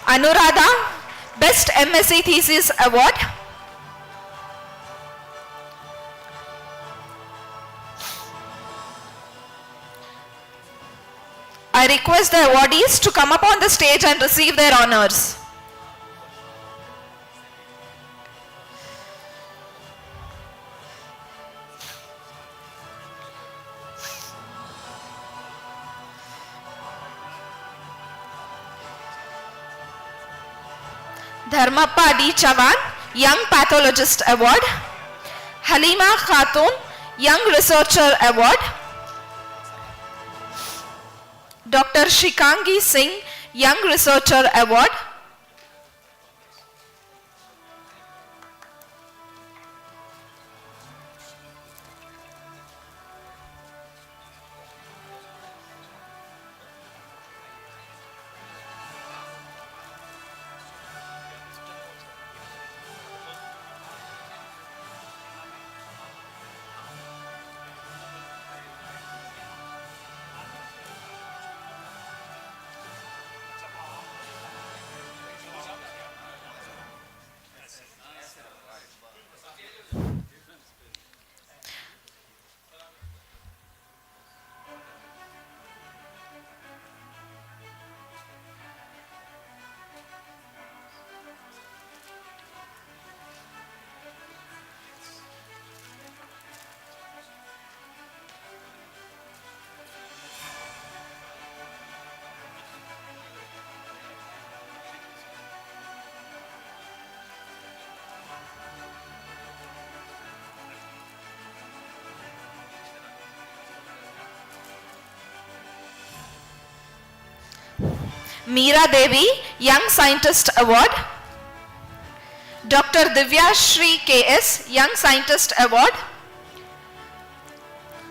Anuradha, Best MSc Thesis Award. I request the awardees to come up on the stage and receive their honors. Dharmappa D. Chavan, Young Pathologist Award. Halima Khatun, Young Researcher Award. Dr. Shikangi Singh, Young Researcher Award. Meera Devi, Young Scientist Award. Dr. Divya Shri KS, Young Scientist Award.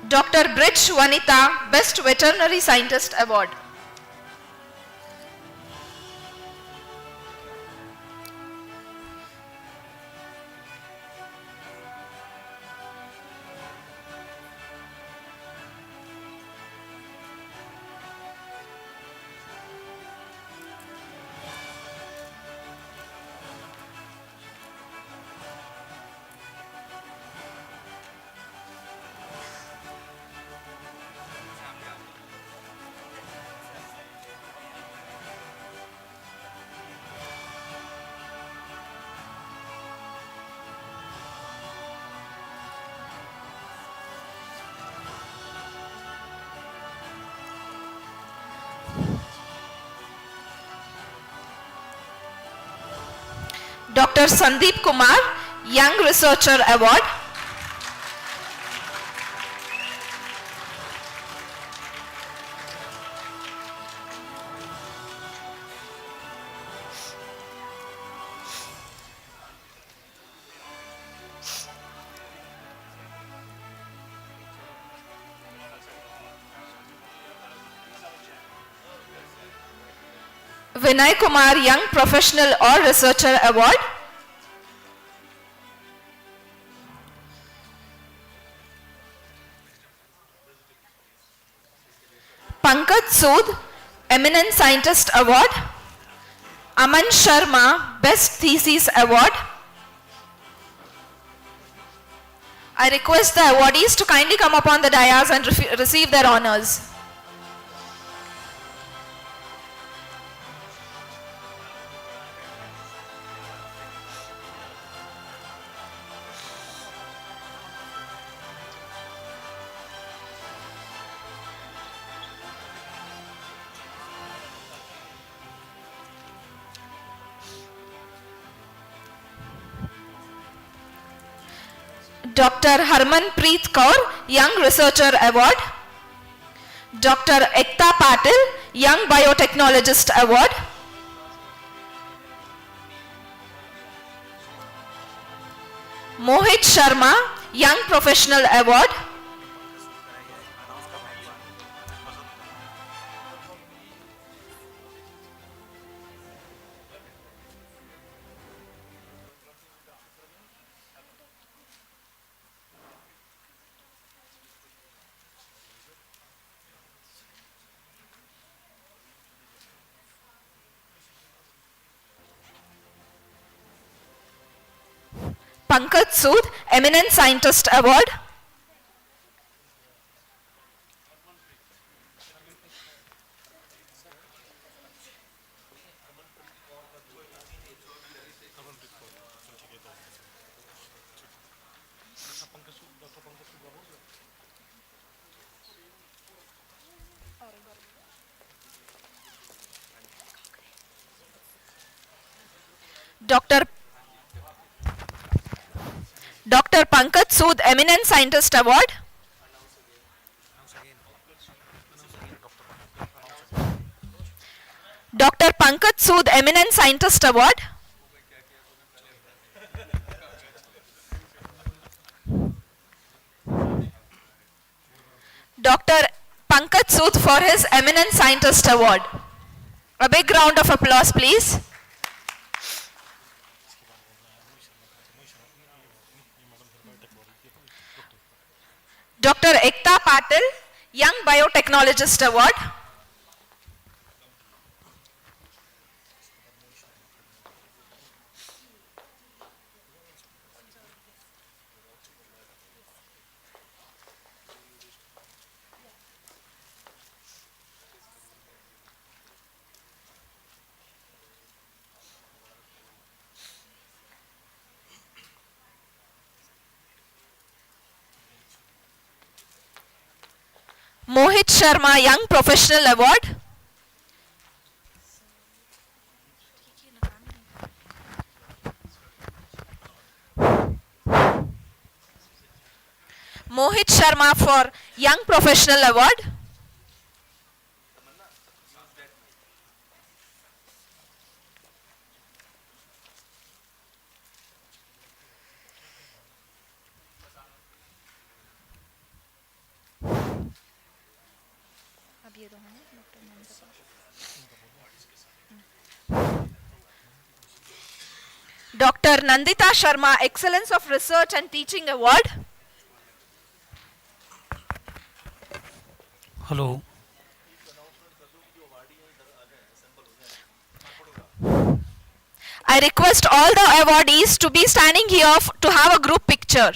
Dr. Bridge Vanita, Best Veterinary Scientist Award. Dr. Sandeep Kumar, Young Researcher Award. Vinay Kumar, Young Professional or Researcher Award. Pankaj Sood, Eminent Scientist Award. Aman Sharma, Best Thesis Award. I request the awardees to kindly come upon the dais and receive their honors. Dr. Harmanpreet Kaur, Young Researcher Award. Dr. Ekta Patil, Young Biotechnologist Award. Mohit Sharma, Young Professional Award. Pankaj Sood, Eminent Scientist Award. Dr. Pankaj Sood, Eminent Scientist Award. Dr. Pankaj Sood, Eminent Scientist Award. Dr. Pankaj Sood for his Eminent Scientist Award. A big round of applause, please. Dr. Ekta Patil, Young Biotechnologist Award. Mohit Sharma, Young Professional Award. Mohit Sharma for Young Professional Award. Dr. Nandita Sharma, Excellence of Research and Teaching Award. Hello. I request all the awardees to be standing here to have a group picture.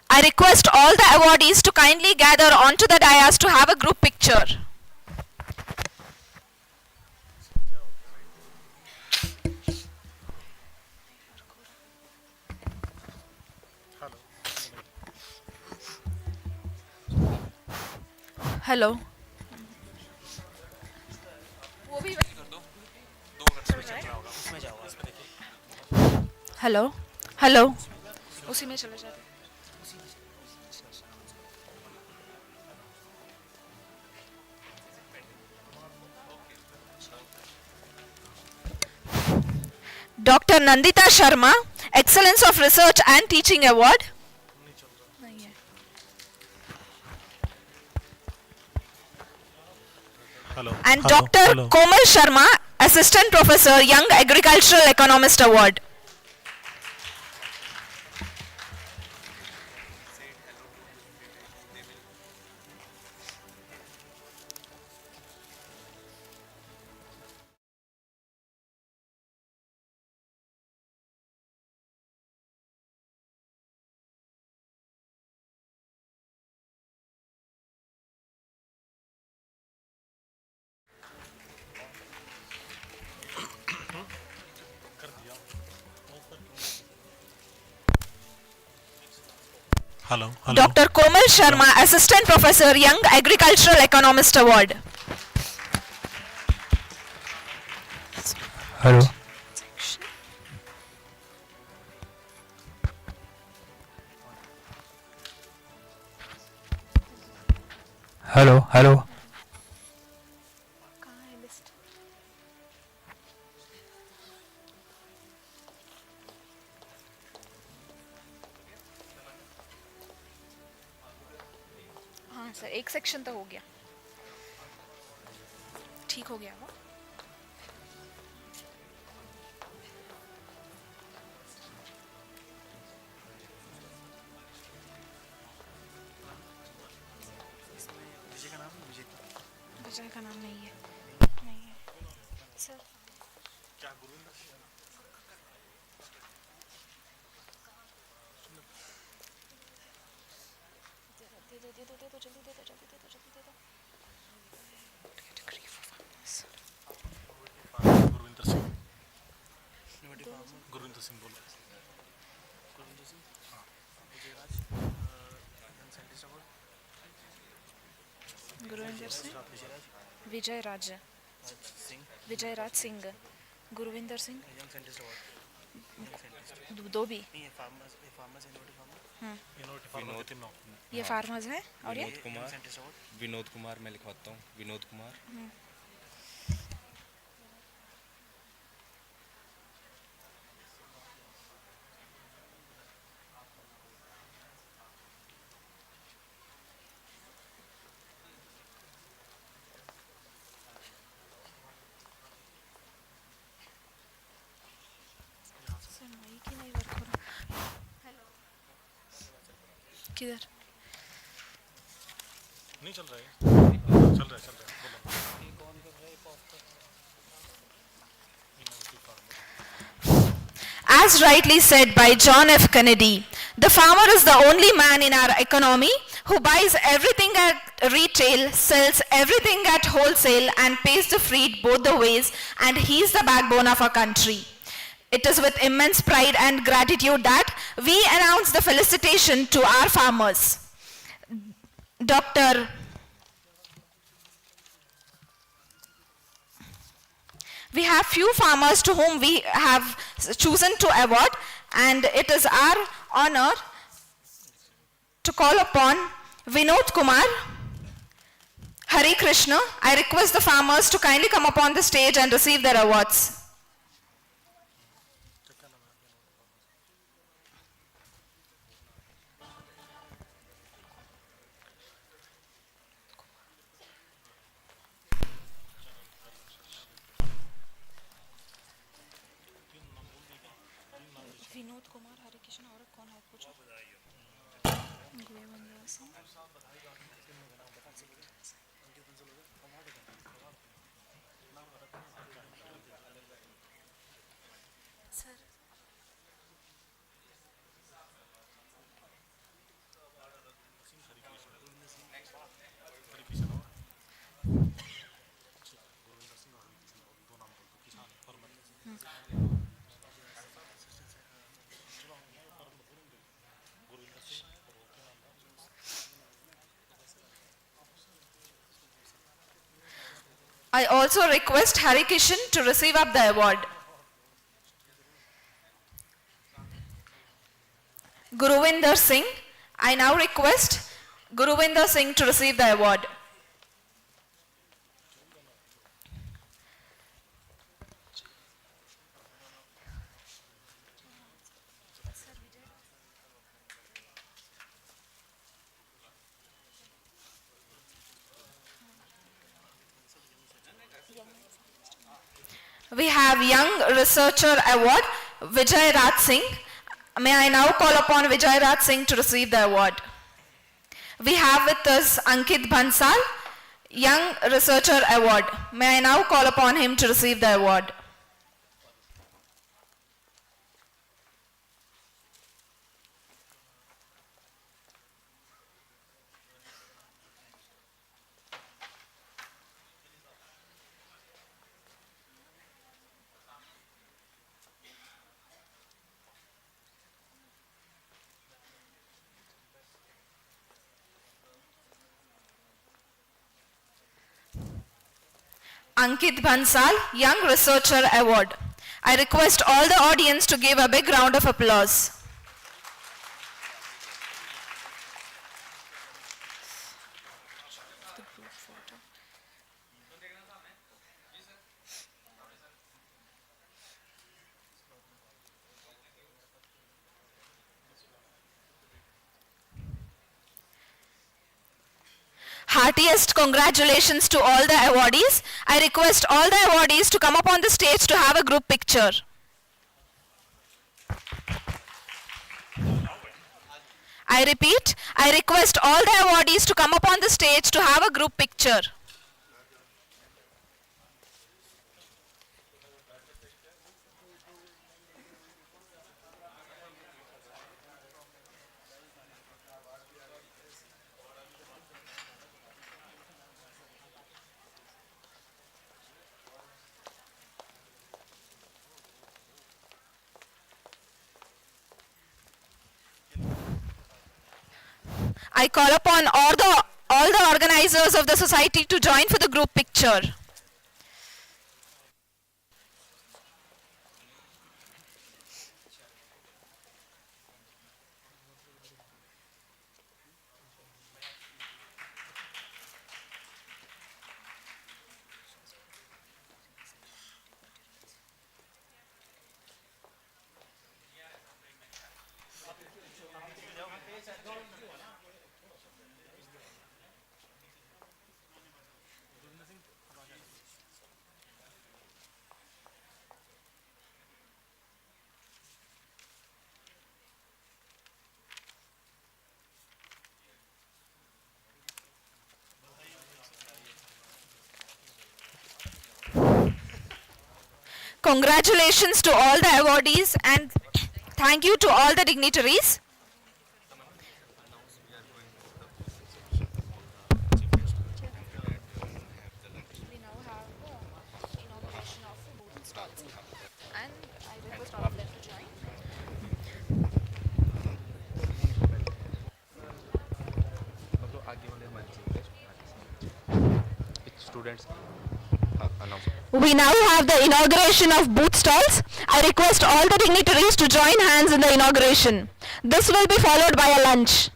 I request all the awardees to kindly gather onto the dais to have a group picture. Hello hello hello उसी में चले जाते doctor Nandita Sharma excellence of research and teaching award and Dr. Komal Sharma, Assistant Professor, Young Agricultural Economist Award. Hello. Dr. Komal Sharma, Assistant Professor, Young Agricultural Economist Award. Hello. Hello. हाँ sir एक section तो हो गया ठीक हो गया वो विजय का नाम नहीं है सर दे दो जल्दी दे दो गुरविंदर सिंह बोल गुरविंदर सिंह विजय राज सिंह गुरविंदर सिंह दो भी ये फार्मर्स है और ये विनोद कुमार मैं लिखवाता हूँ विनोद कुमार किधर नहीं चल रहा है चल रहा है As rightly said by John F. Kennedy, the farmer is the only man in our economy who buys everything at retail, sells everything at wholesale, and pays the freight both the ways, and he is the backbone of our country. It is with immense pride and gratitude that we announce the felicitation to our farmers. We have few farmers to whom we have chosen to award, and it is our honor to call upon Vinod Kumar, Hari Krishna. I request the farmers to kindly come upon the stage and receive their awards. Vinod Kumar हरे कृष्ण और कौन है पूछो sir I also request Hari Kishan to receive up the award. Guruvinder Singh. I now request Guruvinder Singh to receive the award. We have Young Researcher Award, Vijay Raj Singh. May I now call upon Vijay Raj Singh to receive the award. We have with us Ankit Bansal, Young Researcher Award. May I now call upon him to receive the award. Ankit Bansal, Young Researcher Award. I request all the audience to give a big round of applause. Heartiest congratulations to all the awardees. I request all the awardees to come up on the stage to have a group picture. I repeat, I request all the awardees to come up on the stage to have a group picture. I call upon all the organizers of the society to join for the group picture. Congratulations to all the awardees and thank you to all the dignitaries. We now have inauguration of food stalls and I request all of them to join. Students announce. We now have the inauguration of booth stalls. I request all the dignitaries to join hands in the inauguration. This will be followed by a lunch.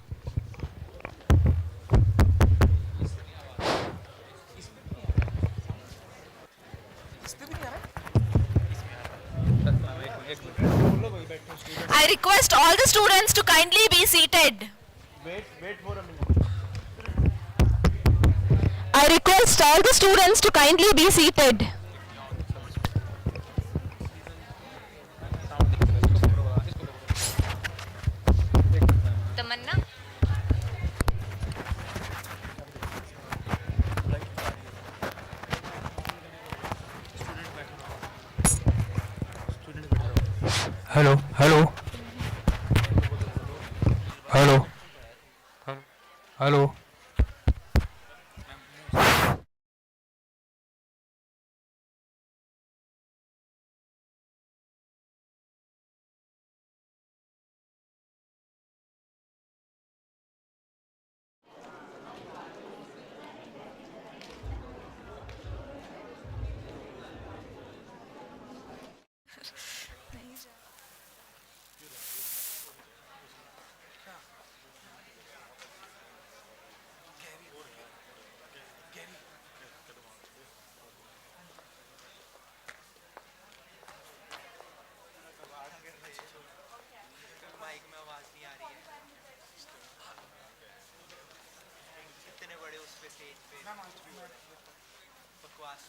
I request all the students to kindly be seated. Wait for a minute. I request all the students to kindly be seated. Tamanna? Hello, hello. Hello. Hello. बकवास